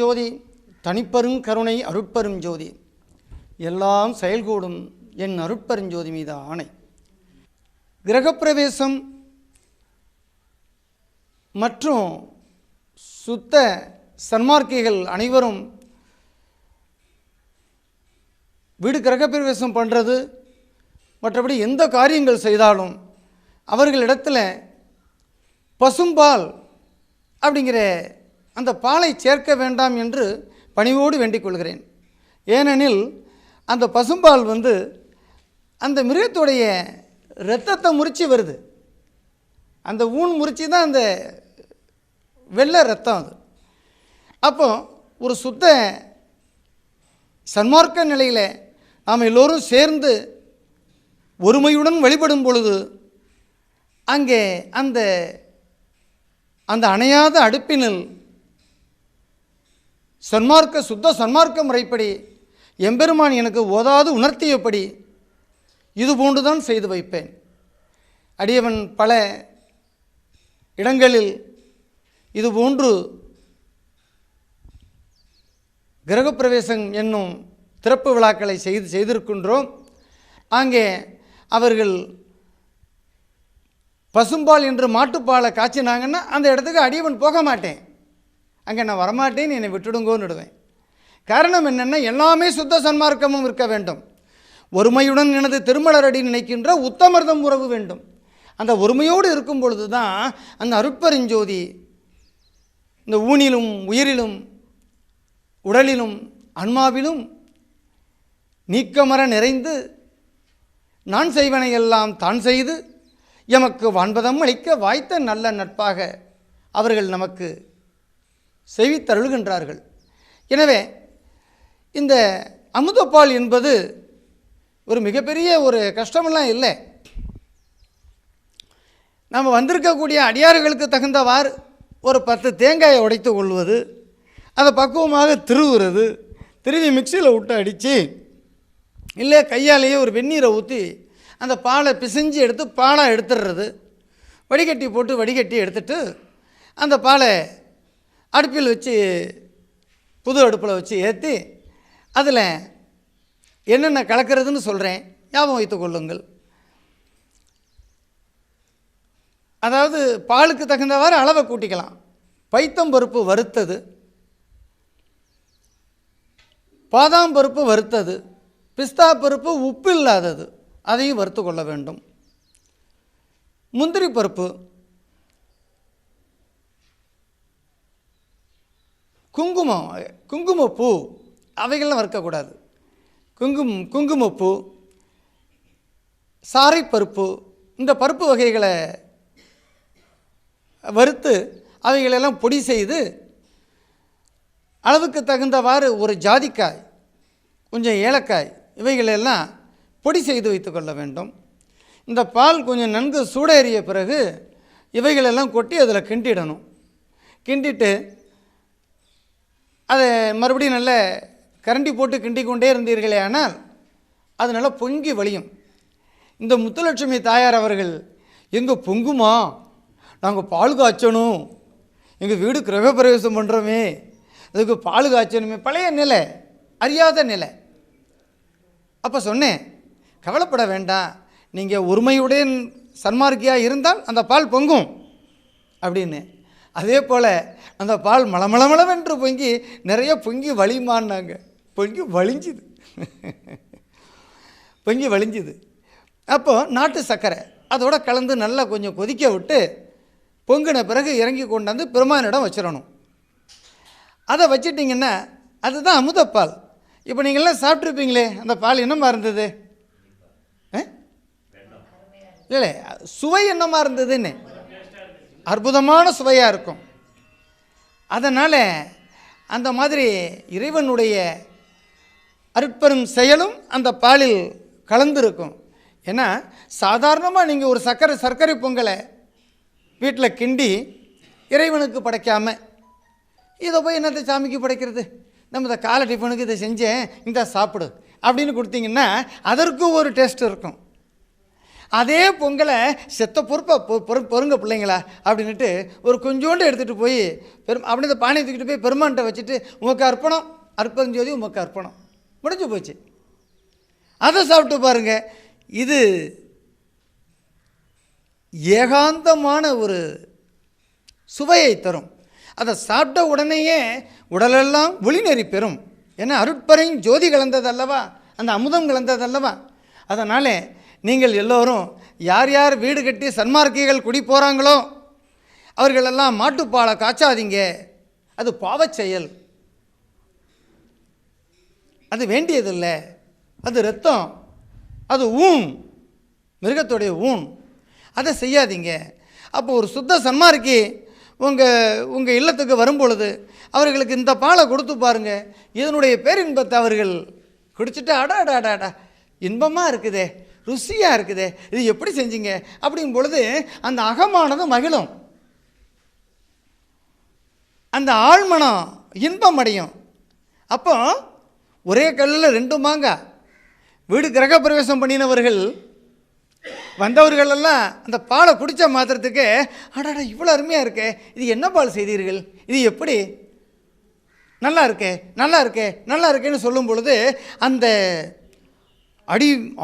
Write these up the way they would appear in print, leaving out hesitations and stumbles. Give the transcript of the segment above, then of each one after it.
ஜோதி தனிப்பெருங்கருணை அருட்பெருஞ்சோதி எல்லாம் செயல்கூடும் என் அருட்பெருஞ்சோதி மீது ஆணை. கிரகப்பிரவேசம் மற்றும் சுத்த சன்மார்க்கிகள் அனைவரும் வீடு கிரகப்பிரவேசம் பண்ணுறது, மற்றபடி எந்த காரியங்கள் செய்தாலும் அவர்களிடத்தில் பசும்பால் அப்படிங்கிற அந்த பாலை சேர்க்க வேண்டாம் என்று பணிவோடு வேண்டிக் கொள்கிறேன். ஏனெனில் அந்த பசும்பால் அந்த மிருகத்துடைய இரத்தத்தை முறித்து வருது. அந்த ஊன் முறித்து தான் அந்த வெள்ளை ரத்தம் அது. அப்போ ஒரு சுத்த சன்மார்க்க நிலையில் நாம் எல்லோரும் சேர்ந்து ஒருமையுடன் வழிபடும் பொழுது அங்கே அந்த அந்த அணையாத அடுப்பினில் சுத்த சன்மார்க்க முறைப்படி எம்பெருமான் எனக்கு ஓதாது உணர்த்தியபடி இது போன்றுதான் செய்து வைப்பேன். அடியவன் பல இடங்களில் இதுபோன்று கிரகப்பிரவேசம் என்னும் திறப்பு விழாக்களை செய்திருக்கின்றோம். அங்கே அவர்கள் பசும்பால் என்று மாட்டுப்பாலை காய்ச்சினாங்கன்னா அந்த இடத்துக்கு அடியவன் போக மாட்டேன், அங்கே நான் வரமாட்டேன்னு என்னை விட்டுடுங்கோன்னு விடுவேன். காரணம் என்னென்னா, எல்லாமே சுத்த சன்மார்க்கமும் இருக்க வேண்டும். ஒருமையுடன் எனது திருமலரடி நினைக்கின்ற உத்தமர்தம் உறவு வேண்டும். அந்த ஒருமையோடு இருக்கும் பொழுது தான் அந்த அருட்பெருஞ்சோதி இந்த ஊனிலும் உயிரிலும் உடலிலும் ஆன்மாவிலும் நீக்கமர நிறைந்து நான் செய்வனையெல்லாம் தான் செய்து எமக்கு வான்பதம் அளிக்க வாய்த்த நல்ல நட்பாக அவர்கள் நமக்கு செய்வித்தருள்கின்றார்கள். எனவே இந்த அமுதப்பால் என்பது ஒரு மிகப்பெரிய ஒரு கஷ்டமெல்லாம் இல்லை. நம்ம வந்திருக்கக்கூடிய அடியார்களுக்கு தகுந்தவாறு ஒரு 10 தேங்காயை உடைத்து கொள்வது, அதை பக்குவமாக திருவுறது, திருவி மிக்சியில் விட்டு அடித்து இல்லை கையாலேயே ஒரு வெந்நீரை ஊற்றி அந்த பாலை பிசைஞ்சு எடுத்து பாலாக எடுத்துடுறது, வடிகட்டி போட்டு வடிகட்டி எடுத்துட்டு அந்த பாலை அடுப்பில் வச்சு புது அடுப்பில் வச்சு ஏற்றி அதில் என்னென்ன கலக்கிறதுன்னு சொல்கிறேன், ஞாபகம் வைத்துக் கொள்ளுங்கள். அதாவது பாலுக்கு தகுந்தவாறு அளவை கூட்டிக்கலாம். பைத்தம்பருப்பு வறுத்தது, பாதாம் பருப்பு வறுத்தது, பிஸ்தா பருப்பு உப்பு இல்லாதது அதையும் வறுத்து கொள்ள வேண்டும். முந்திரி பருப்பு, குங்குமப்பூ அவைகள்லாம் வறுக்கக்கூடாது. குங்குமப்பூ, சாரைப்பருப்பு, இந்த பருப்பு வகைகளை வறுத்து அவைகளெல்லாம் பொடி செய்து அளவுக்கு தகுந்தவாறு ஒரு ஜாதிக்காய், கொஞ்சம் ஏலக்காய் இவைகளெல்லாம் பொடி செய்து வைத்து கொள்ள வேண்டும். இந்த பால் கொஞ்சம் நன்கு சூடேறிய பிறகு இவைகளெல்லாம் கொட்டி அதில் கிண்டிடணும். கிண்டிட்டு அதை மறுபடியும் நல்ல கரண்டி போட்டு கிண்டி கொண்டே இருந்தீர்களே ஆனால் அது நல்லா பொங்கி வழியும். இந்த முத்துலட்சுமி தாயார் அவர்கள், எங்கள் பொங்குமா, நாங்கள் பால் காய்ச்சணும், எங்கள் வீடு கிரகப்பிரவேசம் பண்ணுறோமே, அதுக்கு பால் காய்ச்சணுமே, பழைய நிலை, அறியாத நிலை. அப்போ சொன்னேன், கவலைப்பட வேண்டாம், நீங்கள் ஒருமையுடன் சன்மார்க்கியாக இருந்தால் அந்த பால் பொங்கும் அப்படின்னு. அதே போல் அந்த பால் மளமளமளவென்று பொங்கி நிறைய பொங்கி வலிமான்னாங்க. பொங்கி வலிஞ்சுது பொங்கி வலிஞ்சுது. அப்போது நாட்டு சர்க்கரை அதோட கலந்து நல்லா கொஞ்சம் கொதிக்க விட்டு பொங்கின பிறகு இறங்கி கொண்டாந்து பெருமானிடம் வச்சிடணும். அதை வச்சிட்டிங்கன்னா அதுதான் அமுதப்பால். இப்போ நீங்கள்லாம் சாப்பிட்ருப்பீங்களே, அந்த பால் என்னமா இருந்தது? இல்லை, சுவை என்னமா இருந்ததுன்னு, அற்புதமான சுவையாக இருக்கும். அதனால் அந்த மாதிரி இறைவனுடைய அருட்பெரும் செயலும் அந்த பாலில் கலந்துருக்கும். ஏன்னா சாதாரணமாக நீங்கள் ஒரு சர்க்கரை பொங்கலை வீட்டில் கிண்டி இறைவனுக்கு படைக்காமல் இதை போய் என்னத்தை சாமிக்கு படைக்கிறது, நம்ம இந்த காலை டிஃபனுக்கு இதை செஞ்சேன், இந்த சாப்பிடு அப்படின்னு கொடுத்தீங்கன்னா அதற்கு ஒரு டேஸ்ட் இருக்கும். அதே பொங்கலை செத்த பொறுங்க பிள்ளைங்களா அப்படின்ட்டு ஒரு கொஞ்சோண்டு எடுத்துகிட்டு போய் அப்படி இந்த பானையை தூக்கிட்டு போய் பெருமான்கிட்ட வச்சுட்டு உமக்கு அர்ப்பணம், அர்ப்பஞ்சோதி உமக்கு அர்ப்பணம், முடிஞ்சு போச்சு. அதை சாப்பிட்டு பாருங்க. இது ஏகாந்தமான ஒரு சுவையை தரும். அதை சாப்பிட்ட உடனேயே உடலெல்லாம் ஒளிநெறி பெறும். ஏன்னா அருட்பறையும் ஜோதி கலந்தது அல்லவா, அந்த அமுதம் கலந்தது அல்லவா. அதனால் நீங்கள் எல்லோரும் யார் யார் வீடு கட்டி சன்மார்க்கிகள் குடி போகிறாங்களோ அவர்களெல்லாம் மாட்டுப்பாலை காய்ச்சாதீங்க. அது பாவச் செயல், அது வேண்டியதில்லை. அது இரத்தம், அது ஊன், மிருகத்துடைய ஊன். அதை செய்யாதீங்க. அப்போ ஒரு சுத்த சன்மார்க்கி உங்கள் இல்லத்துக்கு வரும்பொழுது அவர்களுக்கு இந்த பாலை கொடுத்து பாருங்கள். இதனுடைய பேரின்பத்தை அவர்கள் குடிச்சிட்டு அடாடாடாடா இன்பமாக இருக்குதே, ருசியாக இருக்குதே, இது எப்படி செஞ்சீங்க அப்படிங்கும் பொழுது அந்த அகமானது மகிழும், அந்த ஆழ்மனம் இன்பம் அடையும். அப்போ ஒரே கல்லில் 2 மாங்காய். வீடு கிரகப்பிரவேசம் பண்ணினவர்கள் வந்தவர்களெல்லாம் அந்த பாலை குடித்த மாத்திரத்துக்கு அடாடா இவ்வளோ அருமையாக இருக்கே, இது என்ன பால் செய்தீர்கள், இது எப்படி நல்லா இருக்கே நல்லா இருக்கே நல்லா இருக்கேன்னு சொல்லும் பொழுது அந்த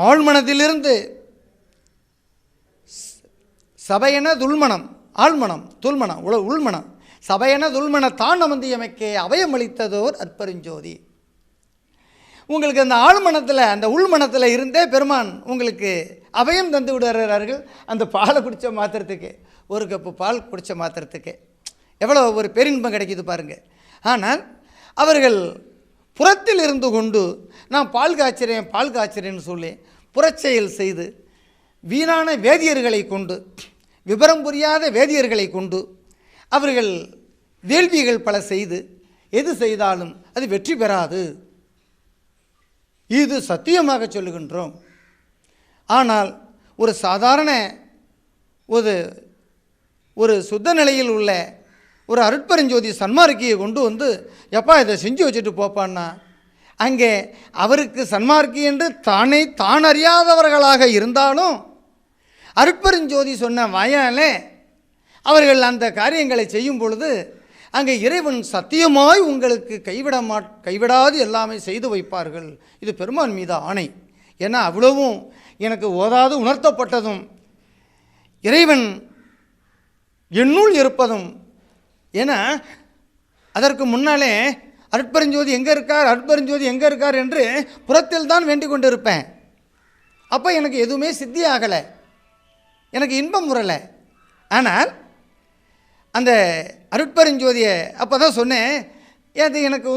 ஆழ்மனத்திலிருந்து சபையென துல்மனம், ஆழ்மனம் துல்மனம் உள்மனம், சபையென துல்மன தான் அமர்ந்தியமைக்கே அபயமளித்ததோர் அற்பெருஞ்சோதி. உங்களுக்கு அந்த ஆழ்மனத்தில் அந்த உள்மனத்தில் இருந்தே பெருமான் உங்களுக்கு அபயம் தந்து விடுறார்கள். அந்த பாலை குடித்த மாத்திரத்துக்கு, ஒரு கப்பு பால் குடித்த மாத்திரத்துக்கு எவ்வளோ ஒரு பேரின்பம் கிடைக்கிது பாருங்கள். ஆனால் அவர்கள் புறத்தில் இருந்து கொண்டு நான் பால் காய்ச்சிறேன்னு சொல்லி புறச்செயல் செய்து வீணான வேதியர்களை கொண்டு, விபரம் புரியாத வேதியர்களை கொண்டு அவர்கள் வேள்விகள் பல செய்து எது செய்தாலும் அது வெற்றி பெறாது. இது சத்தியமாக சொல்லுகின்றோம். ஆனால் ஒரு சாதாரண ஒரு சுத்த நிலையில் உள்ள ஒரு அருட்பெருஞ்சோதி சன்மார்க்கியை கொண்டு வந்து எப்பா இதை செஞ்சு வச்சுட்டு போப்பான்னா, அங்கே அவருக்கு சன்மார்க்கி என்று தான் அறியாதவர்களாக இருந்தாலும் அருட்பெருஞ்சோதி சொன்ன வாயாலே அவர்கள் அந்த காரியங்களை செய்யும் பொழுது அங்கே இறைவன் சத்தியமாய் உங்களுக்கு கைவிடாது எல்லாமே செய்து வைப்பார்கள். இது பெருமான் மீது ஆணை. ஏன்னா அவ்வளவும் எனக்கு ஓதாது உணர்த்தப்பட்டதும் இறைவன் என்னுள் இருப்பதும். ஏன்னா அதற்கு முன்னாலே அருட்பெருஞ்சோதி எங்கே இருக்கார் என்று புறத்தில் தான் வேண்டிக் கொண்டு இருப்பேன். அப்போ எனக்கு எதுவுமே சித்தி ஆகலை, எனக்கு இன்பம் முறலை. ஆனால் அந்த அருட்பெருஞ்சோதியை அப்போ தான் சொன்னேன், அது எனக்கு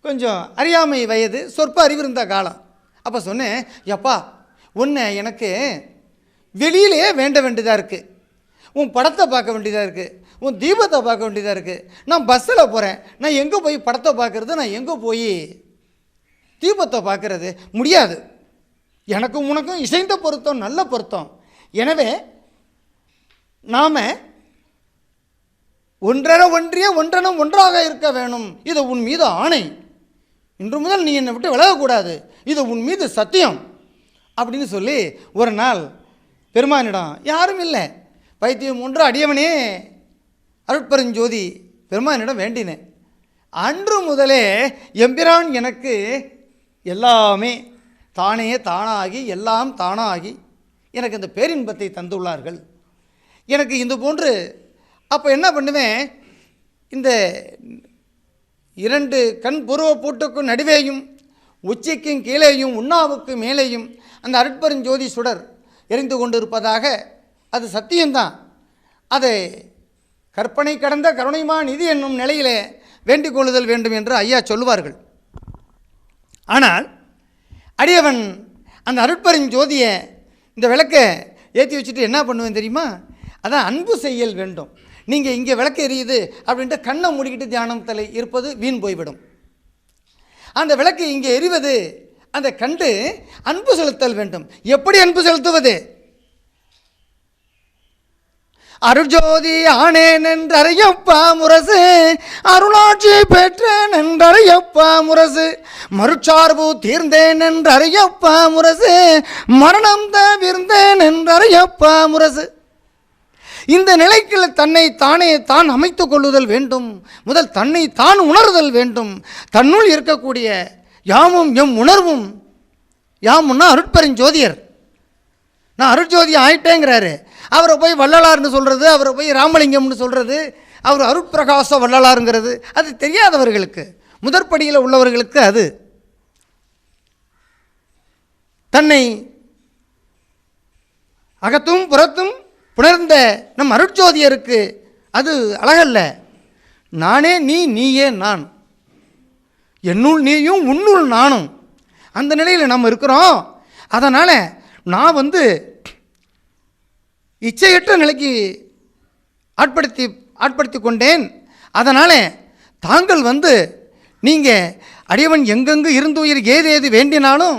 கொஞ்சம் அறியாமை வயது, சொற்ப அறிவு இருந்த காலம். அப்போ சொன்னேன், எப்பா உன்னை எனக்கு வெளியிலேயே வேண்ட வேண்டியதாக இருக்குது, உன் படத்தை பார்க்க வேண்டியதாக இருக்குது, உன் தீபத்தை பார்க்க வேண்டியதாக இருக்குது. நான் பஸ்ஸில் போகிறேன், நான் எங்கே போய் படத்தை பார்க்குறது, நான் எங்கே போய் தீபத்தை பார்க்குறது முடியாது. எனக்கும் உனக்கும் இசைந்த பொருத்தம், நல்ல பொருத்தம். எனவே நாம் ஒன்றென ஒன்றாக இருக்க வேணும். இது உன் மீது ஆணை. இன்று முதல் நீ என்னை விட்டு விலகக்கூடாது, இது உன் மீது சத்தியம் அப்படின்னு சொல்லி ஒரு நாள் பெருமானிடம் யாரும் இல்லை, பைத்தியம் ஒன்று அடியவனே அருட்பெருஞ்சோதி பெருமானிடம் வேண்டினேன். அன்று முதலே எம்பிரான் எனக்கு எல்லாமே தானாகி எல்லாம் தானாகி எனக்கு இந்த பேரின்பத்தை தந்துள்ளார்கள். எனக்கு இந்த போன்று அப்போ என்ன பண்ணுவேன், இந்த 2 கண் புருவ பூட்டுக்கும் நடுவேயும் உச்சிக்கும் கீழேயும் உண்ணாவுக்கு மேலேயும் அந்த அருட்பெருஞ்சோதி சுடர் எரிந்து கொண்டு இருப்பதாக அது சத்தியம்தான். அதை கற்பனை கடந்த கருணைமா நிதி என்னும் நிலையிலே வேண்டிக் கொள்ளுதல் வேண்டும் என்று ஐயா சொல்லுவார்கள். ஆனால் அடியவன் அந்த அருட்பெருஞ்சோதியை இந்த விளக்கை ஏற்றி வச்சுட்டு என்ன பண்ணுவேன் தெரியுமா, அதான் அன்பு செய்யல் வேண்டும். நீங்கள் இங்கே விளக்கு எரியுது அப்படின்ட்டு கண்ணை மூடிக்கிட்டு தியானத்தில் இருப்பது வீண் போய்விடும். அந்த விளக்கு இங்கே எரிவது அந்த கண்டு அன்பு செலுத்தல் வேண்டும். எப்படி அன்பு செலுத்துவது? அருட்ஜோதி ஆனேன் என்றறியப்பா முரசு, அருளாட்சி பெற்றேன் என்றறியப்பா முரசு, மறுச்சார்பு தீர்ந்தேன் என்றறியப்பா முரசு, மரணம் தவிர்ந்தேன் என்றறியப்பா முரசு. இந்த நிலைக்கு தன்னை தானே தான் அமைத்துக் கொள்ளுதல் வேண்டும். முதல் தன்னை தான் உணர்தல் வேண்டும். தன்னுள் இருக்கக்கூடிய யாமும் எம் உணர்வும், யாமுன்னா அருட்பெருஞ்சோதியர். நான் அருட்ஜோதி ஆயிட்டேங்கிறாரு. அவரை போய் வள்ளலார்னு சொல்கிறது, அவரை போய் ராமலிங்கம்னு சொல்கிறது, அவர் அருட்பிரகாச வள்ளலாருங்கிறது அது தெரியாதவர்களுக்கு, முதற்படியில் உள்ளவர்களுக்கு அது தன்னை அகத்தும் புறத்தும் புணர்ந்த நம் அருட்ஜோதியருக்கு அது அழகல்ல. நானே நீ, நீயே நான், என்னுள் நீயும் உன்னுள் நானும், அந்த நிலையில் நம்ம இருக்கிறோம். அதனால் நான் இச்சையற்ற நிலைக்கு ஆட்படுத்தி கொண்டேன். அதனால் தாங்கள் நீங்கள் அடியவன் எங்கெங்கு இருந்துயிர் ஏது வேண்டினாலும்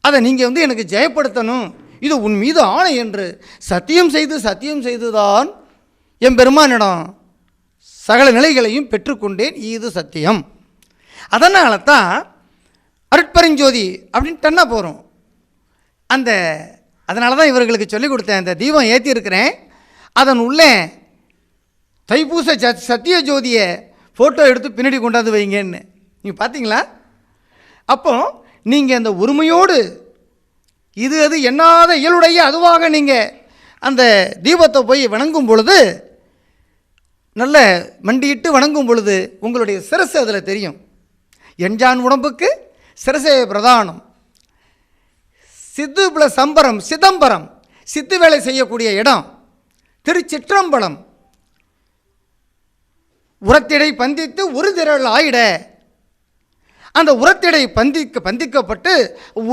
அதை நீங்கள் எனக்கு ஜெயப்படுத்தணும், இது உன் மீது ஆணை என்று சத்தியம் செய்துதான் எம்பெருமானிடம் சகல நிலைகளையும் பெற்றுக்கொண்டேன். இது சத்தியம். அதனால தான் அருட்பெருஞ்சோதி அப்படின்னு தன்னா போகிறோம். அதனால தான் இவர்களுக்கு சொல்லிக் கொடுத்தேன். அந்த தீபம் ஏற்றிருக்கிறேன், அதன் உள்ளே தைப்பூச சத்திய ஜோதியை ஃபோட்டோ எடுத்து பின்னாடி கொண்டாந்து வைங்கன்னு. நீங்கள் பார்த்தீங்களா? அப்போ நீங்கள் அந்த உரிமையோடு இது அது எண்ணாத இயலுடைய அதுவாக நீங்கள் அந்த தீபத்தை போய் வணங்கும் பொழுது, நல்ல மண்டியிட்டு வணங்கும் பொழுது உங்களுடைய சிரசு அதில் தெரியும். எஞ்சான் உடம்புக்கு சிரசே பிரதானம். சித்து பிளஸ் சம்பரம், சிதம்பரம், சித்து வேலை செய்யக்கூடிய இடம் திருச்சிற்றம்பலம். உரத்திடை பந்தித்து ஒரு திரள் ஆயிட, அந்த உரத்திடை பந்திக்கப்பட்டு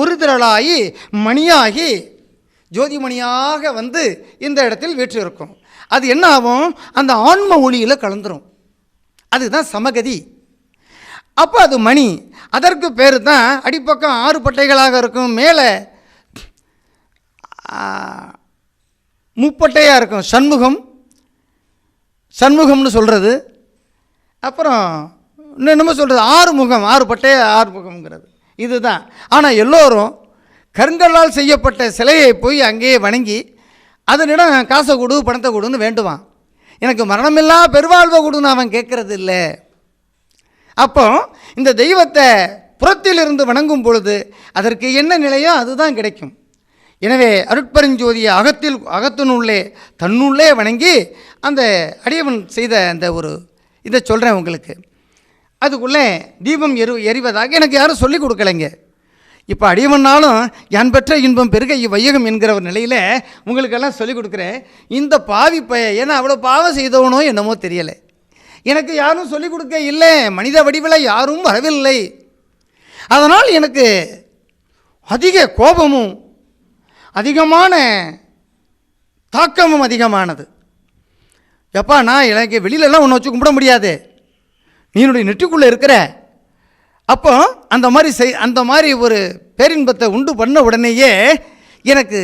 ஒரு திரளாகி மணியாகி ஜோதிமணியாக இந்த இடத்தில் வீற்றிருக்கும். அது என்ன ஆகும்? அந்த ஆன்ம ஒளியில் கலந்துரும். அதுதான் சமகதி. அப்போ அது மணி. அதற்கு பேர் தான் அடிப்பக்கம் 6 பட்டைகளாக இருக்கும், மேலே முப்பட்டையாக இருக்கும். சண்முகம்னு சொல்கிறது. அப்புறம் என்னமோ சொல்கிறது 6 முகம், 6 பட்டைய 6 முகம்ங்கிறது இதுதான். ஆனால் எல்லோரும் கருங்கல்லால் செய்யப்பட்ட சிலையை போய் அங்கேயே வணங்கி அதனிடம் காசை கொடு, பணத்தை கொடுன்னு வேண்டுவான். எனக்கு மரணமில்லா பெருவாழ்வை கொடுன்னு அவன் கேட்கறது இல்லை. அப்போ இந்த தெய்வத்தை புறத்திலிருந்து வணங்கும் பொழுது அதற்கு என்ன நிலையோ அதுதான் கிடைக்கும். எனவே அருட்பெருஞ்சோதியை அகத்தினுள்ளே தன்னுள்ளே வணங்கி அந்த அடியவன் செய்த அந்த ஒரு இதை சொல்கிறேன் உங்களுக்கு. அதுக்குள்ளே தீபம் எரிவதாக எனக்கு யாரும் சொல்லிக் கொடுக்கலைங்க. இப்போ அடியவனாலும் யான் பெற்ற இன்பம் பெருக இவ்வையகம் என்கிற ஒரு நிலையில் உங்களுக்கெல்லாம் சொல்லிக் கொடுக்குறேன். இந்த பாவி ஏன்னா அவ்வளோ பாவம் செய்தவனோ என்னமோ தெரியலை, எனக்கு யாரும் சொல்லிக் கொடுக்க இல்லை, மனித வடிவில் யாரும் வரவில்லை. அதனால் எனக்கு அதிக கோபமும் அதிகமான தாக்கமும் அதிகமானது. எப்பா நான் எனக்கு வெளியிலலாம் உன்னை வச்சு கும்பிட முடியாது, நீ என்னுடைய நெற்றிக்குள்ளே இருக்கிற. அப்போ அந்த மாதிரி ஒரு பேரின்பத்தை உண்டு பண்ண உடனேயே எனக்கு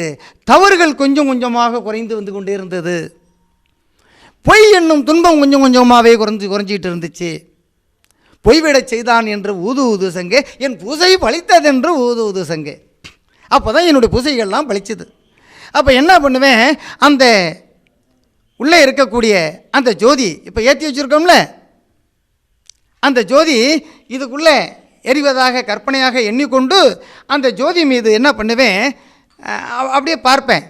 தவறுகள் கொஞ்சம் கொஞ்சமாக குறைந்து வந்து கொண்டே இருந்தது. பொய் என்னும் துன்பம் கொஞ்சம் கொஞ்சமாகவே குறைஞ்சிக்கிட்டு இருந்துச்சு. பொய்விடச் செய்தான் என்று ஊது சங்கே, என் பூசை பழித்ததென்று ஊது சங்கே. அப்போ தான் என்னுடைய பூசைகள்லாம் பழிச்சுது. அப்போ என்ன பண்ணுவேன், அந்த உள்ளே இருக்கக்கூடிய அந்த ஜோதி இப்போ ஏற்றி வச்சுருக்கோம்ல, அந்த ஜோதி இதுக்குள்ளே எரிவதாக கற்பனையாக எண்ணிக்கொண்டு அந்த ஜோதி மீது என்ன பண்ணுவேன், அப்படியே பார்ப்பேன்.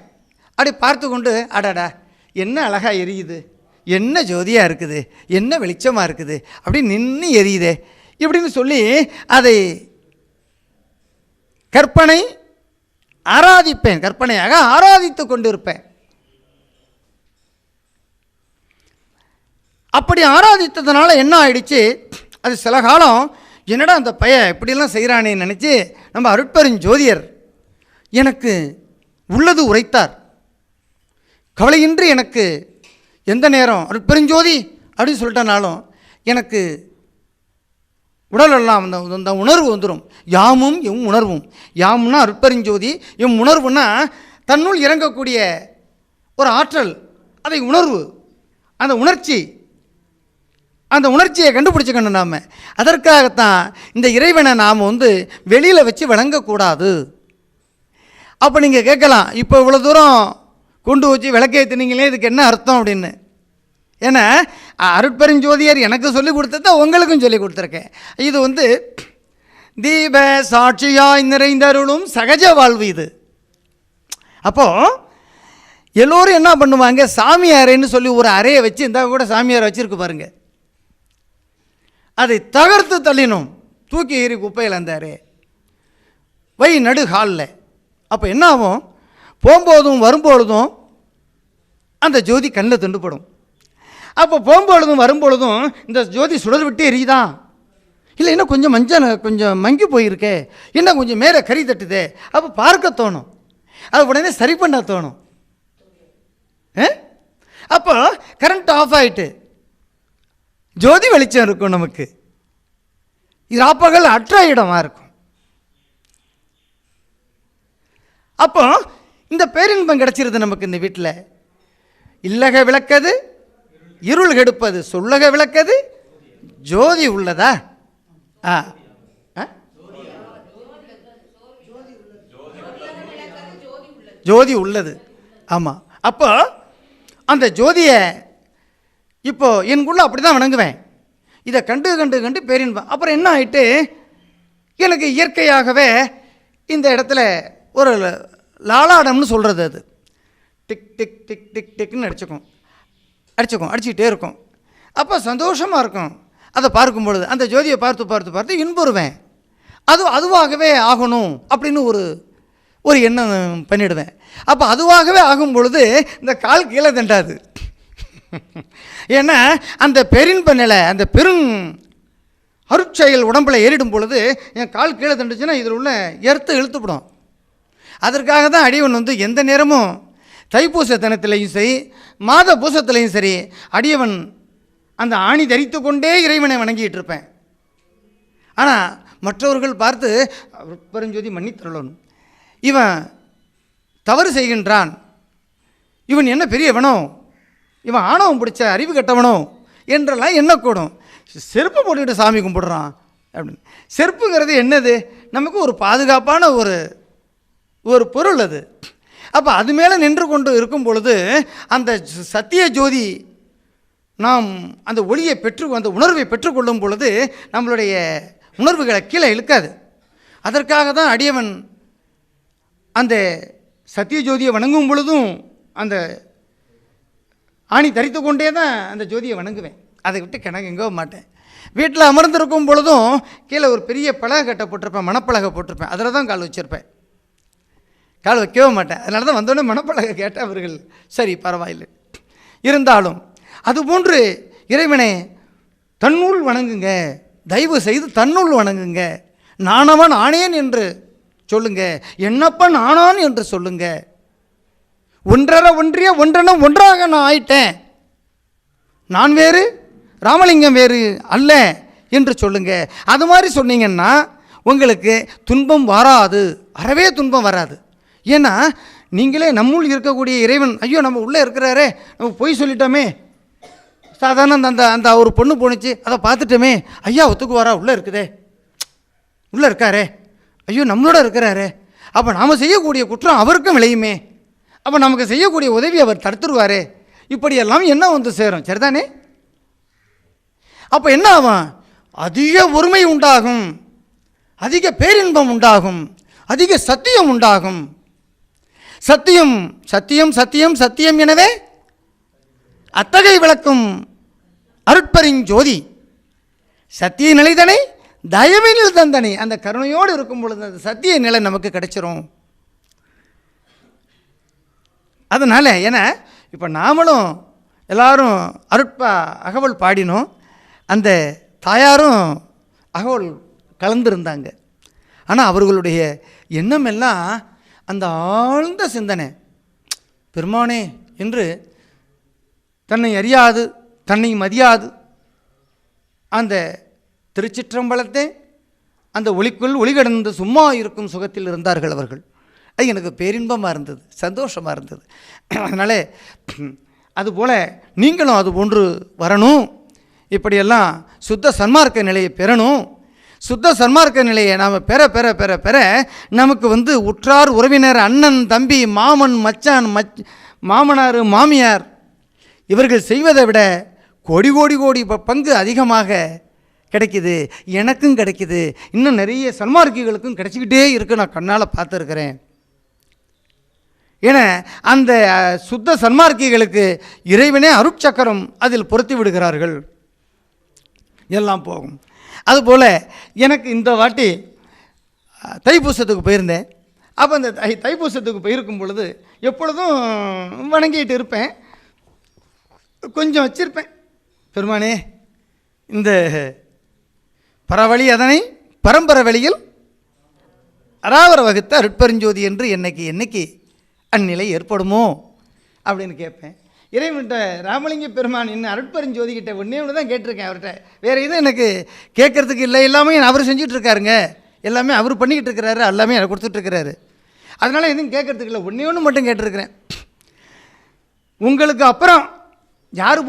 அப்படி பார்த்து கொண்டு அடாடா என்ன அழகாக எரியுது, என்ன ஜோதியாக இருக்குது, என்ன வெளிச்சமாக இருக்குது, அப்படி நின்று எரியுதே இப்படின்னு சொல்லி அதை கற்பனையாக ஆராதித்து கொண்டிருப்பேன். அப்படி ஆராதித்ததுனால என்ன ஆயிடுச்சு, அது சில காலம் என்னடா அந்த பையன் இப்படிலாம் செய்கிறானேன்னு நினச்சி நம்ம அருட்பெருஞ்சோதியர் எனக்கு உள்ளது உரைத்தார். கவலையின்றி எனக்கு எந்த நேரம் அருட்பெருஞ்சோதி அப்படின்னு சொல்லிட்டனாலும் எனக்கு உடலெல்லாம் அந்த உணர்வு வந்துடும். யாமும் எம் உணர்வும், யாம்னா அருட்பெருஞ்சோதி, எம் உணர்வுனா தன்னுள் இறங்கக்கூடிய ஒரு ஆற்றல், அதை உணர்வு, அந்த உணர்ச்சியை கண்டுபிடிச்சிக்கணும் நாம். அதற்காகத்தான் இந்த இறைவனை நாம் வெளியில் வச்சு வணங்கக்கூடாது. அப்போ நீங்கள் கேட்கலாம், இப்போ இவ்வளோ தூரம் கொண்டு வச்சு விளக்கேற்றினீங்களே, இதுக்கு என்ன அர்த்தம் அப்படின்னு. ஏன்னா அருட்பெருஞ்சோதியார் எனக்கு சொல்லிக் கொடுத்தத உங்களுக்கும் சொல்லிக் கொடுத்துருக்கேன். இது தீப சாட்சியாய் நிறைந்தருளும் சகஜ வாழ்வு இது. அப்போது எல்லோரும் என்ன பண்ணுவாங்க, சாமி அறைன்னு சொல்லி ஒரு அறையை வச்சு, இந்த கூட சாமியார் வச்சுருக்கு பாருங்க, அதை தகர்த்து தள்ளினோம், தூக்கி ஏறி குப்பையில் அந்த அறையை வை நடு ஹாலில். அப்போ என்ன ஆகும், போகும்போதும் வரும்பொழுதும் அந்த ஜோதி கண்ணில் துண்டுப்படும். அப்போ போகும்பொழுதும் வரும்பொழுதும் இந்த ஜோதி சுடர் விட்டு எரியுதான், இல்லை இன்னும் கொஞ்சம் கொஞ்சம் மங்கி போயிருக்கே, இன்னும் கொஞ்சம் மேலே கறி தட்டுதே. அப்போ பார்க்க தோணும், அது உடனே சரி பண்ண தோணும். அப்போ கரண்ட் ஆஃப் ஆகிட்டு ஜோதி வெளிச்சம் இருக்கும், நமக்கு இராப்பகல் அற்ற இடமா இருக்கும். அப்போ இந்த பேரின்பம் கிடைச்சிருது நமக்கு இந்த வீட்டில். இல்லக விளக்கது இருள் கெடுப்பது, சொல்லக விளக்கது ஜோதி உள்ளதா? ஜோதி உள்ளது. ஆமாம். அப்போ அந்த ஜோதியை இப்போ எனக்குள்ள அப்படி தான் வணங்குவேன். இதை கண்டு கண்டு கண்டு பேரின்பம். அப்புறம் என்ன ஆகிட்டு, எனக்கு இயற்கையாகவே இந்த இடத்துல ஒரு லாலாடம்னு சொல்கிறது, அது டிக் டிக் டிக் டிக் டிக்னு அடிச்சுக்கிட்டே இருக்கும். அப்போ சந்தோஷமாக இருக்கும். அதை பார்க்கும் பொழுது அந்த ஜோதியை பார்த்து பார்த்து பார்த்து இன்புறுவேன். அதுவாகவே ஆகணும் அப்படின்னு ஒரு எண்ணம் பண்ணிவிடுவேன். அப்போ அதுவாகவே ஆகும் பொழுது இந்த கால் கீழே தண்டாது. ஏன்னா அந்த பெரின்ப நிலை, அந்த அருட்செயல் உடம்பில் ஏறிடும் பொழுது என் கால் கீழே தண்டுச்சுன்னா இதில் உள்ள இழுத்துப்படும். அதற்காக தான் அடியவன் எந்த நேரமும் தைப்பூச தினத்திலையும் சரி, மாத பூசத்திலையும் சரி, அடியவன் அந்த ஆணி தரித்து கொண்டே இறைவனை வணங்கிட்டு இருப்பேன். ஆனால் மற்றவர்கள் பார்த்து பெருஞ்சோதி மன்னித்தருளணும், இவன் தவறு செய்கின்றான், இவன் என்ன பெரியவனோ, இவன் ஆணவம் பிடிச்ச அறிவு கட்டவனோ என்றெல்லாம் எண்ணக்கூடும். செருப்பு போட்டுக்கிட்டு சாமி கும்பிடுறான் அப்படின்னு. செருப்புங்கிறது என்னது, நமக்கு ஒரு பாதுகாப்பான ஒரு பொருள் அது. அப்போ அது மேலே நின்று கொண்டு இருக்கும் பொழுது அந்த சத்திய ஜோதி நாம் அந்த ஒளியை அந்த உணர்வை பெற்றுக்கொள்ளும் பொழுது நம்மளுடைய உணர்வுகளை கீழே இழுக்காது. அதற்காக தான் அடியவன் அந்த சத்திய ஜோதியை வணங்கும் பொழுதும் அந்த ஆணி தரித்து கொண்டே தான் அந்த ஜோதியை வணங்குவேன். அதை விட்டு கிணங்க எங்கோ மாட்டேன். வீட்டில் அமர்ந்திருக்கும் பொழுதும் கீழே ஒரு பெரிய பலகை கட்டை போட்டிருப்பேன், மணப்பலகை போட்டிருப்பேன், அதில் தான் கால் வச்சுருப்பேன், கால் வைக்கவே மாட்டேன். அதனால தான் வந்தோடனே மணப்பலகை கேட்டவர்கள் சரி பரவாயில்லை. இருந்தாலும் அதுபோன்று இறைவனை தன்னுள் வணங்குங்க, தயவு செய்து தன்னுள் வணங்குங்க. நானவன் ஆனேன் என்று சொல்லுங்க, என்னப்பன் ஆனான் என்று சொல்லுங்க. ஒன்றரை ஒன்றிய ஒன்றென ஒன்றாக நான் ஆயிட்டேன், நான் வேறு ராமலிங்கம் வேறு அல்ல என்று சொல்லுங்க. அது மாதிரி சொன்னீங்கன்னா உங்களுக்கு துன்பம் வராது, அறவே துன்பம் வராது. ஏன்னா நீங்களே நம்முள் இருக்கக்கூடிய இறைவன், ஐயோ நம்ம உள்ளே இருக்கிறாரே, நம்ம பொய் சொல்லிட்டோமே, சாதாரண அந்த ஒரு பொண்ணு போணுச்சு அதை பார்த்துட்டோமே, ஐயா ஒத்துக்குவாரா, உள்ளே இருக்குதே, உள்ளே இருக்காரே, ஐயோ நம்மளோட இருக்கிறாரே, அப்போ நாம் செய்யக்கூடிய குற்றம் அவருக்கும் விளையுமே, அப்போ நமக்கு செய்யக்கூடிய உதவி அவர் தடுத்துருவாரே, இப்படியெல்லாம் என்ன சேரும், சரிதானே? அப்போ என்ன ஆகும், அதிக ஒருமை உண்டாகும், அதிக பேரின்பம் உண்டாகும், அதிக சத்தியம் உண்டாகும். சத்தியம் சத்தியம் சத்தியம் சத்தியம் எனவே அத்தகை விளக்கும் அருட்பெருஞ்சோதி சத்திய நிலைதனை தயவினில் தந்தனை. அந்த கருணையோடு இருக்கும் பொழுது அந்த சத்திய நிலை நமக்கு கிடைச்சிரும். அதனால் ஏன்னா இப்போ நாமளும் எல்லாரும் அகவல் பாடினோம், அந்த தாயாரும் அகவல் கலந்துருந்தாங்க. ஆனால் அவர்களுடைய எண்ணம் எல்லாம் அந்த ஆழ்ந்த சிந்தனை, பெருமானே என்று தன்னை அறியாது தன்னை மதியாது அந்த திருச்சிற்றம்பலத்தை அந்த ஒளிக்குள் ஒளி கடந்து சும்மா இருக்கும் சுகத்தில் இருந்தார்கள் அவர்கள். அது எனக்கு பேரின்பமாக இருந்தது, சந்தோஷமாக இருந்தது. அதனால் அதுபோல் நீங்களும் அது போன்று வரணும். இப்படியெல்லாம் சுத்த சன்மார்க்க நிலையை பெறணும். சுத்த சன்மார்க்க நிலையை நாம் பெற பெற பெற பெற நமக்கு உற்றார் உறவினர், அண்ணன் தம்பி, மாமன் மச்சான், மாமனார் மாமியார் இவர்கள் செய்வதை விட கோடி கோடி கோடி பங்கு அதிகமாக கிடைக்கிது. எனக்கும் கிடைக்கிது, இன்னும் நிறைய சன்மார்க்கிகளுக்கும் கிடைச்சிக்கிட்டே இருக்கு. நான் கண்ணால் பார்த்துருக்கிறேன். ஏன்னா அந்த சுத்த சன்மார்க்கிகளுக்கு இறைவனே அருட்சக்கரம் அதில் பொருத்தி விடுகிறார்கள், எல்லாம் போகும். அதுபோல் எனக்கு இந்த வாட்டி தைப்பூசத்துக்கு போயிருந்தேன். அப்போ அந்த தைப்பூசத்துக்கு போயிருக்கும் பொழுது எப்பொழுதும் வணங்கிட்டு இருப்பேன், கொஞ்சம் வச்சிருப்பேன். பெருமானே, இந்த பரவழி அதனை பரம்பரை வழியில் அராவர வகுத்த அருட்பெருஞ்சோதி என்று என்னைக்கு அந்நிலை ஏற்படுமோ அப்படின்னு கேட்பேன். இறைவன்கிட்ட ராமலிங்க பெருமான் இன்னும் அருட்பெருஞ்சோதிக்கிட்ட ஒன்றே ஒன்று தான் கேட்டிருக்கேன் அவர்கிட்ட. வேறு எதுவும் எனக்கு கேட்குறதுக்கு இல்லை. எல்லாமே அவர் செஞ்சிட்ருக்காருங்க, எல்லாமே அவர் பண்ணிக்கிட்டு இருக்கிறாரு, எல்லாமே எனக்கு கொடுத்துட்ருக்கிறாரு. அதனால் எதுவும் கேட்குறதுக்கு இல்லை. ஒன்றே ஒன்று மட்டும் கேட்டிருக்கிறேன். உங்களுக்கு அப்புறம் யார்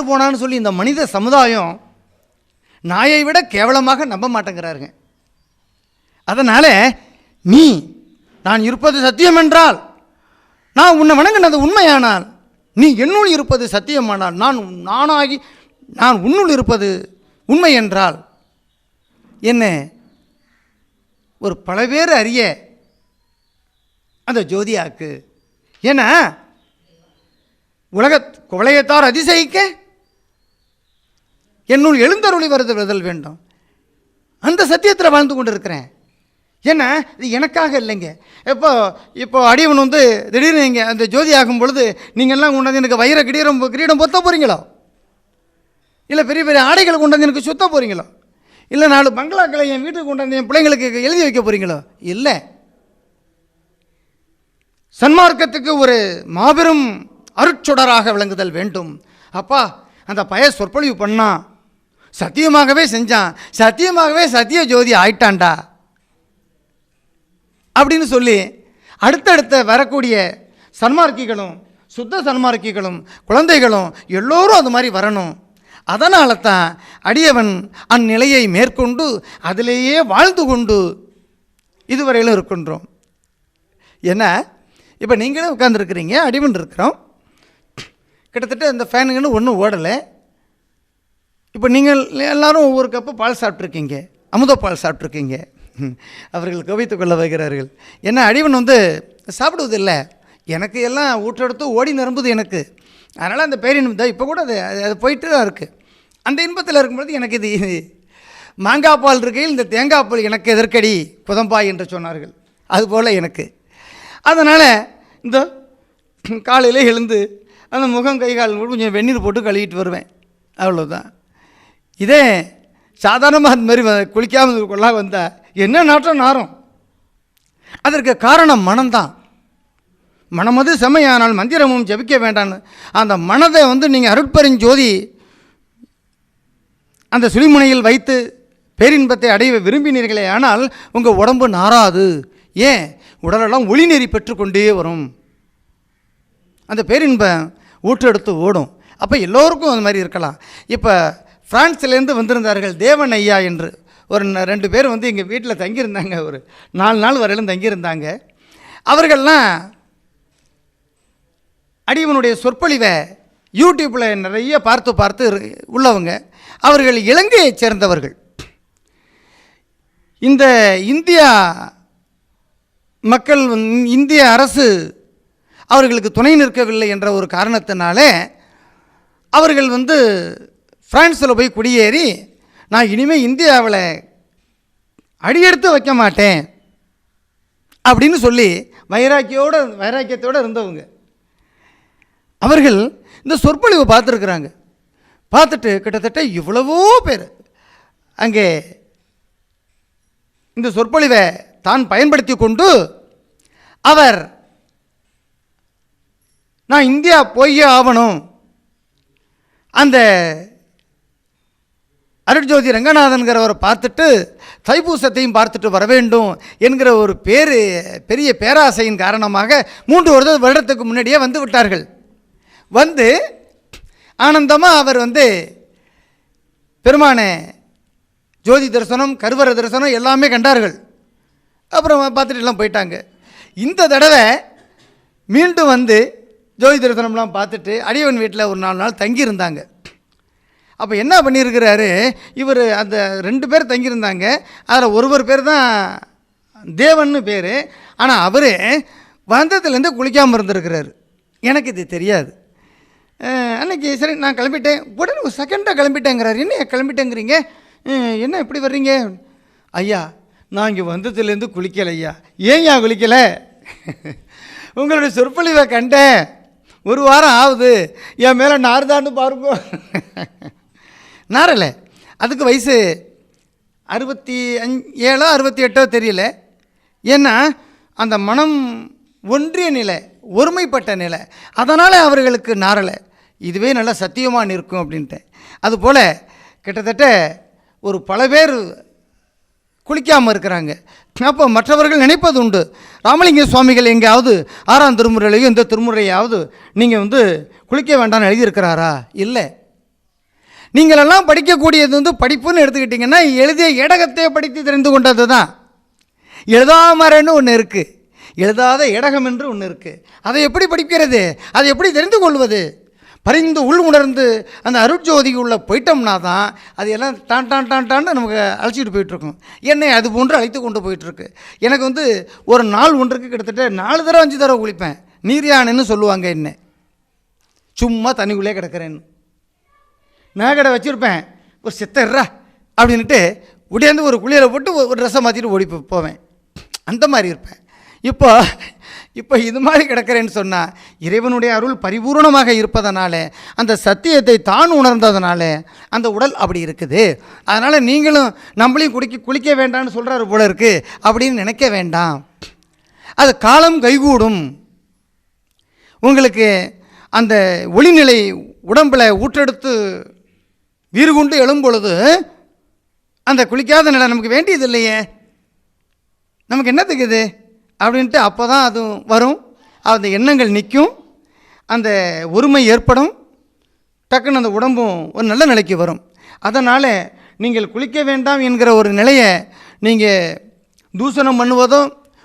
போனான்னு சொல்லி இந்த மனித சமுதாயம் நாயை விட கேவலமாக நம்ப மாட்டேங்கிறாருங்க. அதனால் நான் இருப்பது சத்தியம் என்றால், நான் உன்னை வணங்கினது உண்மையானால், நீ என்னுள் இருப்பது சத்தியமானால், நான் உன்னுள் இருப்பது உண்மை என்றால் என்ன ஒரு பல பேர் அறிய அந்த ஜோதியாக்கு. ஏன்னா குவளையத்தார் அதிசயிக்க என்னுள் எழுந்தருளி வருதல் வேண்டும். அந்த சத்தியத்தில் வாழ்ந்து கொண்டு இருக்கிறேன். ஏன்னா இது எனக்காக இல்லைங்க. இப்போ அடியவன் திடீர்னு இங்கே அந்த ஜோதி ஆகும் பொழுது நீங்கள்லாம் கொண்டாந்து எனக்கு வைர கிரீடம் பொத்த போகிறீங்களோ, இல்லை பெரிய பெரிய ஆடைகள் கொண்டாந்து எனக்கு சுத்த போகிறீங்களோ, இல்லை 4 பங்களாக்களை என் வீட்டுக்கு கொண்டாந்து என் பிள்ளைங்களுக்கு எழுதி வைக்க போகிறீங்களோ? இல்லை. சன்மார்க்கத்துக்கு ஒரு மாபெரும் அருட்சுடராக விளங்குதல் வேண்டும். அப்பா, அந்த சொற்பொழிவு பண்ணான், சத்தியமாகவே செஞ்சான், சத்தியமாகவே சத்திய ஜோதி ஆயிட்டான்டா அப்படின்னு சொல்லி அடுத்தடுத்த வரக்கூடிய சன்மார்க்கிகளும் சுத்த சன்மார்க்கிகளும் குழந்தைகளும் எல்லோரும் அது மாதிரி வரணும். அதனால தான் அடியவன் அந்நிலையை மேற்கொண்டு அதிலேயே வாழ்ந்து கொண்டு இதுவரையிலும் இருக்கின்றோம். ஏன்னா இப்போ நீங்களும் உட்காந்துருக்கிறீங்க, அடிவன் இருக்கிறோம். கிட்டத்தட்ட அந்த ஃபேனுங்கன்னு ஒன்றும் ஓடலை. இப்போ நீங்கள் எல்லோரும் ஒவ்வொரு கப்பு பால் சாப்பிட்ருக்கீங்க, அமுத பால் சாப்பிட்ருக்கீங்க. அவர்கள் கவித்து கொள்ள வைக்கிறார்கள். ஏன்னா அடிவன் சாப்பிடுவதில்லை, எனக்கு எல்லாம் ஊற்றெடுத்து ஓடி நிரம்புது எனக்கு. அதனால் அந்த பேரின்பம் இப்போ கூட அது போயிட்டு தான் இருக்குது. அந்த இன்பத்தில் இருக்கும்பொழுது எனக்கு இது மாங்காய் பால் இருக்கையில் இந்த தேங்காய் பால் எனக்கு எதற்கடி குதம்பாய் என்று சொன்னார்கள். அதுபோல் எனக்கு. அதனால் இந்த காலையில் எழுந்து அந்த முகம் கை கால் கொஞ்சம் வெந்நீர் போட்டு கழுவிட்டு வருவேன், அவ்வளோதான். இதே சாதாரணமாக அந்த மாதிரி குளிக்காமல் கொள்ளா வந்தால் என்ன நாற்றம் நாரும். அதற்கு காரணம் மனம்தான். மனமது செம்மையானால் மந்திரமும் ஜபிக்க வேண்டான்னு அந்த மனதை நீங்கள் அருட்பெருஞ்சோதி அந்த சுழிமுனையில் வைத்து பேரின்பத்தை அடைய விரும்பினீர்களே ஆனால் உங்கள் உடம்பு நாராது. ஏன்? உடலெல்லாம் ஒளி நெறி பெற்றுக்கொண்டே வரும், அந்த பேரின்பம் ஊற்றெடுத்து ஓடும். அப்போ எல்லோருக்கும் அந்த மாதிரி இருக்கலாம். இப்போ ஃப்ரான்ஸ்லேருந்து வந்திருந்தார்கள் தேவன் ஐயா என்று ஒரு 2 பேர் எங்கள் வீட்டில் தங்கியிருந்தாங்க. ஒரு 4 நாள் வரையிலும் தங்கியிருந்தாங்க. அவர்கள்லாம் அடியவனுடைய சொற்பொழிவை யூடியூப்பில் நிறைய பார்த்து உள்ளவங்க. அவர்கள் இலங்கையைச் சேர்ந்தவர்கள். இந்த இந்தியா மக்கள், இந்திய அரசு அவர்களுக்கு துணை நிற்கவில்லை என்ற ஒரு காரணத்தினாலே அவர்கள் பிரான்ஸில் போய் குடியேறி, நான் இனிமேல் இந்தியாவில் அடியெடுத்து வைக்க மாட்டேன் அப்படின்னு சொல்லி வைராக்கியத்தோடு இருந்தவங்க. அவர்கள் இந்த சொற்பொழிவை பார்த்துருக்குறாங்க. பார்த்துட்டு கிட்டத்தட்ட இவ்வளவோ பேர் அங்கே இந்த சொற்பொழிவை தான் பயன்படுத்தி கொண்டு அவர், நான் இந்தியா போயே ஆகணும், அந்த அருட்ஜோதி ரங்கநாதன்கிறவரை பார்த்துட்டு தைப்பூசத்தையும் பார்த்துட்டு வர வேண்டும் என்கிற ஒரு பெரிய பேராசையின் காரணமாக 3 வருடத்துக்கு முன்னாடியே வந்து விட்டார்கள். வந்து ஆனந்தமாக அவர் வந்து பெருமானே ஜோதி தரிசனம், கருவறை தரிசனம் எல்லாமே கண்டார்கள். அப்புறம் பார்த்துட்டு எல்லாம் போயிட்டாங்க. இந்த தடவை மீண்டும் வந்து ஜோதி தரிசனம்லாம் பார்த்துட்டு அடியவன் வீட்டில் ஒரு 4 நாள் தங்கியிருந்தாங்க. அப்போ என்ன பண்ணியிருக்கிறாரு இவர், அந்த 2 பேர் தங்கியிருந்தாங்க. அதில் ஒருவர் பேர் தான் தேவன்னு பேர். ஆனால் அவர் வந்ததுலேருந்து குளிக்காமல் இருந்திருக்கிறாரு. எனக்கு இது தெரியாது. அன்றைக்கி சரி நான் கிளம்பிட்டேன். உடனே ஒரு செகண்டாக கிளம்பிட்டேங்கிறாரு. என்ன கிளம்பிட்டேங்கிறீங்க, என்ன இப்படி வர்றீங்க? ஐயா நான் இங்கே வந்ததுலேருந்து குளிக்கலை ஐயா. ஏன்யா குளிக்கலை? உங்களுடைய சொற்பொழிவை கண்டேன், 1 வாரம் ஆகுது, என் மேலே நார்தான்னு பாருங்க. நாரலை, அதுக்கு வயசு 67 68 தெரியல. ஏன்னா அந்த மனம் ஒன்றிய நிலை, ஒருமைப்பட்ட நிலை, அதனால் அவர்களுக்கு நாரலை. இதுவே நல்லா சத்தியமாக நிற்கும் அப்படின்ட்டு. அதுபோல் கிட்டத்தட்ட ஒரு பல பேர் குளிக்காமல் இருக்கிறாங்க. அப்போ மற்றவர்கள் நினைப்பது உண்டு, ராமலிங்க சுவாமிகள் எங்கேயாவது 6ஆம் திருமுறையிலையும் இந்த திருமுறையாவது நீங்கள் வந்து குளிக்க வேண்டாம்னு எழுதியிருக்கிறாரா? இல்லை. நீங்களெல்லாம் படிக்கக்கூடியது வந்து படிப்புன்னு எடுத்துக்கிட்டிங்கன்னா எழுதிய ஏடகத்தை படித்து தெரிந்து கொண்டது தான். எழுதாமறன்னு ஒன்று இருக்குது, எழுதாத ஏடகம் என்று ஒன்று இருக்குது. அதை எப்படி படிக்கிறது, அதை எப்படி தெரிந்து கொள்வது? பரிந்து உள் உணர்ந்து அந்த அருட்ஜோதி உள்ள போயிட்டோம்னா தான் அது எல்லாம் டான் நமக்கு அழைச்சிட்டு போயிட்டுருக்கும். என்னை அது போன்று அழைத்து கொண்டு போயிட்டுருக்கு. எனக்கு வந்து ஒரு நாள் ஒன்றுக்கு கிட்டத்தட்ட 4 தடவை 5 தடவை குளிப்பேன். நீர்யானன்னு சொல்லுவாங்க. என்ன சும்மா தண்ணிக்குள்ளே கிடக்கிறேன்னு நான் கடை வச்சுருப்பேன். ஒரு சித்தர்ரா அப்படின்ட்டு உடையாந்து ஒரு குளியலை போட்டு ஒரு ட்ரெஸ்ஸை மாற்றிட்டு ஓடி போவேன். அந்த மாதிரி இருப்பேன். இப்போ இது மாதிரி கிடக்கிறேன்னு சொன்னால் இறைவனுடைய அருள் பரிபூர்ணமாக இருப்பதனால, அந்த சத்தியத்தை தான் உணர்ந்ததுனால அந்த உடல் அப்படி இருக்குது. அதனால் நீங்களும் நம்மளையும் குளிக்க வேண்டாம்னு சொல்கிறாரு போல இருக்குது அப்படின்னு நினைக்க வேண்டாம். அது காலம் கைகூடும். உங்களுக்கு அந்த ஒளிநிலை உடம்பில் ஊற்றெடுத்து வீறு கொண்டு எழும் பொழுது அந்த குளிக்காத நிலை நமக்கு வேண்டியது இல்லையே, நமக்கு என்னத்துக்கு இது அப்படின்ட்டு அப்போ தான் அது வரும். அந்த எண்ணங்கள் நிற்கும், அந்த ஒருமை ஏற்படும், டக்குன்னு அந்த உடம்பும் ஒரு நல்ல நிலைக்கு வரும். அதனால் நீங்கள் குளிக்க வேண்டாம் என்கிற ஒரு நிலையை நீங்கள் தூஷணம் பண்ணுவதோ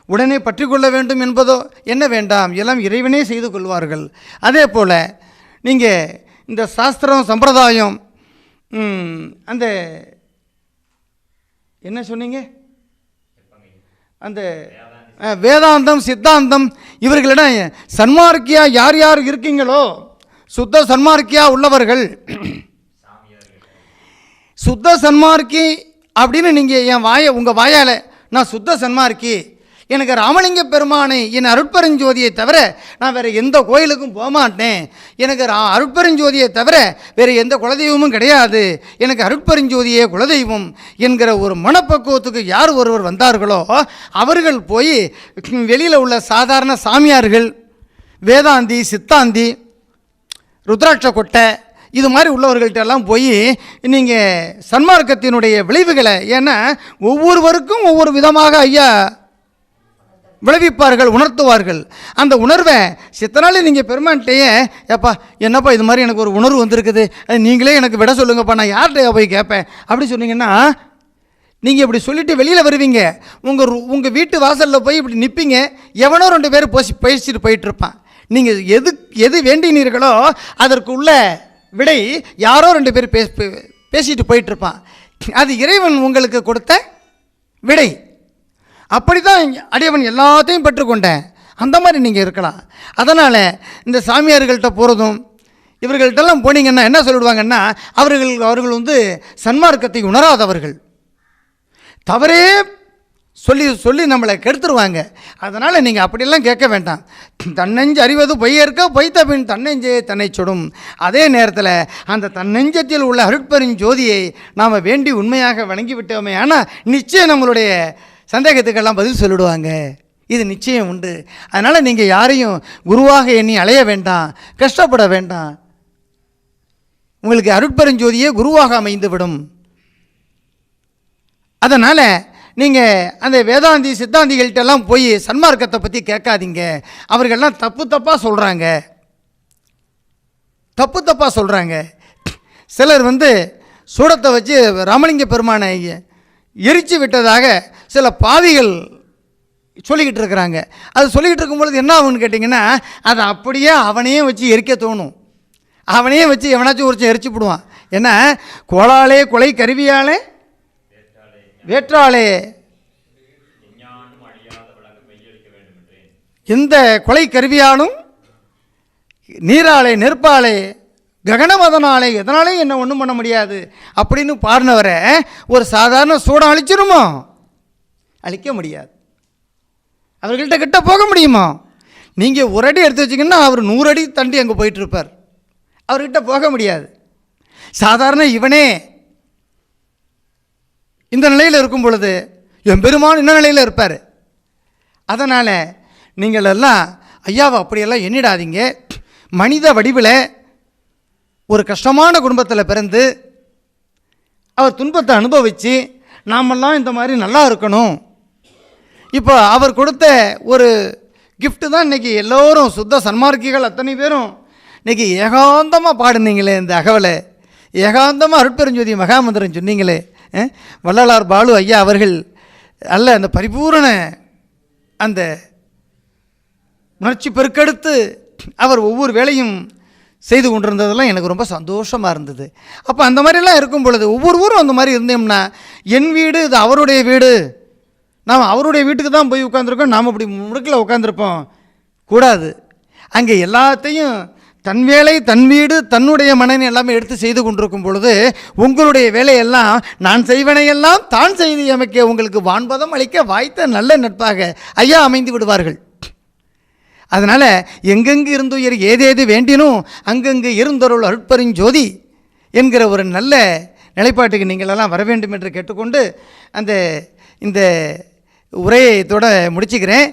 உடனே பற்றி கொள்ள வேண்டும் என்பதோ என்ன வேண்டாம், எல்லாம் இறைவனே செய்து கொள்வார்கள். அதே போல் நீங்கள் இந்த சாஸ்திரம் சம்பிரதாயம் அந்த என்ன சொன்னீங்க, அந்த வேதாந்தம் சித்தாந்தம் இவர்களிடம் சன்மார்க்கியா யார் யார் இருக்கீங்களோ, சுத்த சன்மார்க்கியா உள்ளவர்கள், சுத்த சன்மார்க்கி அப்படின்னு நீங்கள் உங்கள் வாயால் நான் சுத்த சன்மார்க்கி, எனக்கு ராமலிங்க பெருமானை என் அருட்பெருஞ்சோதியை தவிர நான் வேறு எந்த கோயிலுக்கும் போகமாட்டேன், எனக்கு அருட்பெருஞ்சோதியை தவிர வேறு எந்த குலதெய்வமும் கிடையாது, எனக்கு அருட்பெருஞ்சோதியே குலதெய்வம் என்கிற ஒரு மனப்பக்குவத்துக்கு யார் ஒருவர் வந்தார்களோ அவர்கள் போய் வெளியில் உள்ள சாதாரண சாமியார்கள், வேதாந்தி, சித்தாந்தி, ருத்ராட்ச கொட்டை இது மாதிரி உள்ளவர்கள்ட்ட எல்லாம் போய் நீங்கள் சன்மார்க்கத்தினுடைய விளைவுகளை, ஏன்னா ஒவ்வொருவருக்கும் ஒவ்வொரு விதமாக ஐயா விளைவிப்பார்கள், உணர்த்துவார்கள். அந்த உணர்வை சித்தனாலே நீங்கள் பெருமான்கிட்டையே ஏப்பா என்னப்பா இது மாதிரி எனக்கு ஒரு உணர்வு வந்திருக்குது, நீங்களே எனக்கு விட சொல்லுங்கப்பா, நான் யார்கிட்டையா போய் கேட்பேன் அப்படி சொன்னீங்கன்னா நீங்கள் இப்படி சொல்லிவிட்டு வெளியில் வருவீங்க. உங்கள் வீட்டு வாசலில் போய் இப்படி நிற்பீங்க, எவனோ 2 பேர் பேசிட்டு போயிட்டுருப்பான். நீங்கள் எது வேண்டினீர்களோ அதற்குள்ள விடை யாரோ 2 பேர் பேசிட்டு போயிட்டுருப்பான். அது இறைவன் உங்களுக்கு கொடுத்த விடை. அப்படி தான் அடியவன் எல்லாத்தையும் பெற்றுக்கொண்டேன். அந்த மாதிரி நீங்கள் இருக்கலாம். அதனால் இந்த சாமியார்கள்ட்ட போகிறதும் இவர்கள்ட்டெல்லாம் போனீங்கன்னா என்ன சொல்லிவிடுவாங்கன்னா அவர்கள் வந்து சன்மார்க்கத்தை உணராதவர்கள், தவறே சொல்லி நம்மளை கெடுத்துருவாங்க. அதனால் நீங்கள் அப்படியெல்லாம் கேட்க வேண்டாம். தன்னெஞ்சு அறிவது பொய்யற்க பொய்த்த பின் தன்னெஞ்சே தன்னை சுடும். அதே நேரத்தில் அந்த தன்னெஞ்சத்தில் உள்ள அருட்பெருஞ்சோதியை நாம் வேண்டி உண்மையாக வணங்கி விட்டோமே ஆனால் நிச்சயம் நம்மளுடைய சந்தேகத்துக்கெல்லாம் பதில் சொல்லிடுவாங்க. இது நிச்சயம் உண்டு. அதனால் நீங்கள் யாரையும் குருவாக எண்ணி அலைய வேண்டாம், கஷ்டப்பட வேண்டாம். உங்களுக்கு அருட்பெருஞ்சோதியே குருவாக அமைந்து விடும். அதனால் நீங்கள் அந்த வேதாந்தி சித்தாந்திகள்கிட்டெல்லாம் போய் சன்மார்க்கத்தை பற்றி கேட்காதீங்க. அவர்கள்லாம் தப்பாக சொல்கிறாங்க. தப்பு தப்பாக சொல்கிறாங்க. சிலர் சூடத்தை வச்சு ராமலிங்க பெருமானை எரித்து விட்டதாக சில பாவிகள் சொல்லிக்கிட்டு இருக்கிறாங்க. அது சொல்லிக்கிட்டு இருக்கும்பொழுது என்ன ஆகுன்னு கேட்டிங்கன்னா, அதை அப்படியே அவனையே வச்சு எரிக்க தோணும். அவனையே வச்சு எவனாச்சும் ஒருத்தன் எரிச்சு விடுவான். ஏன்னா கோளாலே கொலை கருவியாலே வேற்றாலே எந்த கொலை கருவியாலும் நீராலே நெருப்பாலே ககனமதனாலே எதனாலே என்ன ஒன்றும் பண்ண முடியாது அப்படின்னு பாடினவரை ஒரு சாதாரண சூடம் அழிச்சிருமோ? அழிக்க முடியாது. அவர்கள்ட்ட கிட்ட போக முடியுமா? நீங்கள் ஒரு அடி எடுத்து வச்சிங்கன்னா அவர் 100 அடி தாண்டி அங்கே போயிட்டுருப்பார். அவர்கிட்ட போக முடியாது. சாதாரண இவனே இந்த நிலையில் இருக்கும் பொழுது எம்பெருமான் இந்த நிலையில் இருப்பார். அதனால் நீங்கள் எல்லாம் ஐயாவை அப்படியெல்லாம் எண்ணிடாதீங்க. மனித வடிவில் ஒரு கஷ்டமான குடும்பத்தில் பிறந்து அவர் துன்பத்தை அனுபவித்து நாமெல்லாம் இந்த மாதிரி நல்லா இருக்கணும். இப்போ அவர் கொடுத்த ஒரு கிஃப்ட்டு தான் இன்றைக்கி எல்லோரும் சுத்த சன்மார்க்கிகள் அத்தனை பேரும் இன்றைக்கி ஏகாந்தமாக பாடுனீங்களே, இந்த அகவலை ஏகாந்தமாக அருட்பெருஞ்சோதி மகாமந்திரம் சொன்னீங்களே. வள்ளலார் பாலு ஐயா அவர்கள் அல்ல அந்த பரிபூரண அந்த உணர்ச்சி பெருக்கெடுத்து அவர் ஒவ்வொரு வேலையும் செய்து கொண்டிருந்ததெல்லாம் எனக்கு ரொம்ப சந்தோஷமாக இருந்தது. அப்போ அந்த மாதிரிலாம் இருக்கும் பொழுது ஒவ்வொருவரும் அந்த மாதிரி இருந்தோம்னா, என் வீடு இது அவருடைய வீடு, நாம் அவருடைய வீட்டுக்கு தான் போய் உட்காந்துருக்கோம், நாம் அப்படி முடுக்கில் உட்காந்துருப்போம் கூடாது. அங்கே எல்லாத்தையும் தன் வேலை தன் வீடு தன்னுடைய மனநிலை எல்லாமே எடுத்து செய்து கொண்டிருக்கும் பொழுது உங்களுடைய வேலையெல்லாம் நான் செய்வனையெல்லாம் தான் செய்து அமைக்க உங்களுக்கு வான்பதம் அளிக்க வாய்த்த நல்ல நட்பாக ஐயா அமைந்து விடுவார்கள். அதனால் எங்கெங்கு இருந்துயர் ஏதேது வேண்டினும் அங்கங்கு இருந்தொருள் அருட்பெருஞ்சோதி என்கிற ஒரு நல்ல நிலைப்பாட்டுக்கு நீங்களெல்லாம் வர வேண்டும் என்று கேட்டுக்கொண்டு இந்த உரையை இதோட முடிச்சுக்கிறேன்.